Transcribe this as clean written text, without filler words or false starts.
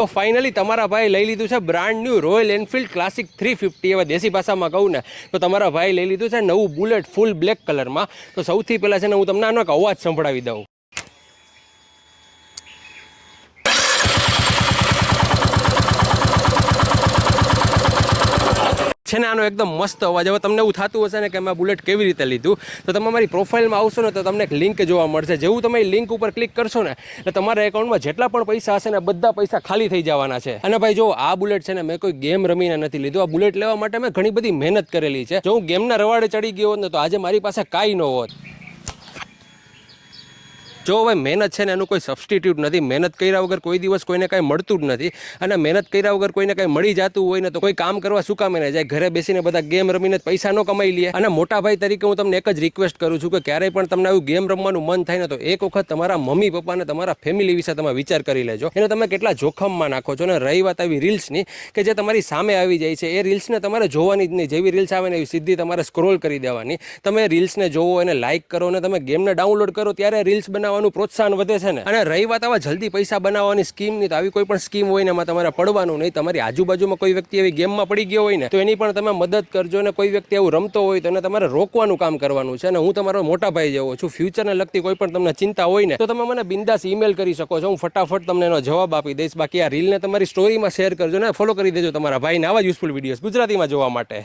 તો ફાઇનલી તમારા ભાઈ લઈ લીધું છે brand new royal Enfield classic 350. હવે દેશી ભાષામાં કહું ને તો તમારા ભાઈ લઈ લીધું છે નવું બુલેટ ફૂલ બ્લેક કલરમાં. તો સૌથી પહેલાં છે ને હું તમને આનો એક અવાજ સંભળાવી દઉં. છે ને આનો એકદમ મસ્ત અવાજ. હવે તમને એવું થતું હશે ને કે મેં બુલેટ કેવી રીતે લીધું, તો તમે મારી પ્રોફાઇલમાં આવશો ને તો તમને એક લિંક જોવા મળશે. જેવું તમે લિંક ઉપર ક્લિક કરશો ને એટલે તમારા એકાઉન્ટમાં જેટલા પણ પૈસા હશે ને બધા પૈસા ખાલી થઈ જવાના છે. અને ભાઈ જો આ બુલેટ છે ને મેં કોઈ ગેમ રમીને નથી લીધું. આ બુલેટ લેવા માટે મેં ઘણી બધી મહેનત કરેલી છે. જો હું ગેમના રવાડે ચડી ગયો હોત ને તો આજે મારી પાસે કાંઈ ન હોત. જો હવે મહેનત છે ને એનું કોઈ સબસ્ટિટ્યૂટ નથી. મહેનત કર્યા વગર કોઈ દિવસ કોઈને કાંઈ મળતું જ નથી. અને મહેનત કર્યા વગર કોઈને કાંઈ મળી જતું હોય ને તો કોઈ કામ કરવા શું કામ એને જાય, ઘરે બેસીને બધા ગેમ રમીને પૈસા ન કમાઈ લે. અને મોટા ભાઈ તરીકે હું તમને એક જ રિક્વેસ્ટ કરું છું કે ક્યારેય પણ તમને આવું ગેમ રમવાનું મન થાય ને તો એક વખત તમારા મમ્મી પપ્પાને તમારા ફેમિલી વિશે તમે વિચાર કરી લેજો. એને તમે કેટલા જોખમમાં નાખો છો. અને રહી વાત આવી રીલ્સની કે જે તમારી સામે આવી જાય છે, એ રીલ્સને તમારે જોવાની જ નહીં. જેવી રીલ્સ આવે ને એવી સીધી તમારે સ્ક્રોલ કરી દેવાની. તમે રીલ્સને જોવો, એને લાઇક કરો અને તમે ગેમને ડાઉનલોડ કરો ત્યારે રીલ્સ બનાવવાનું પ્રોત્સાહન વધે છે ને. અને રહી વાત આવા જલ્દી પૈસા બનાવવાની સ્કીમની, તો આવી કોઈ પણ સ્કીમ હોય ને એમાં તમારે પડવાનું નહીં. તમારી આજુબાજુમાં કોઈ વ્યક્તિ એવી ગેમમાં પડી ગયો હોય ને તો એની પણ તમે મદદ કરજો. અને કોઈ વ્યક્તિ એવું રમતો હોય તો એને તમારે રોકવાનું કામ કરવાનું છે. અને હું તમારો મોટા ભાઈ જેવો છું. ફ્યુચરને લગતી કોઈ પણ તમને ચિંતા હોય ને તો તમે મને બિંદાસ ઈમેલ કરી શકો છો. હું ફટાફટ તમને એનો જવાબ આપી દઈશ. બાકી આ રીલને તમારી સ્ટોરીમાં શેર કરજો ને ફોલો કરી દેજો તમારા ભાઈને આવા યુઝફુલ વિડીયોઝ ગુજરાતીમાં જોવા માટે.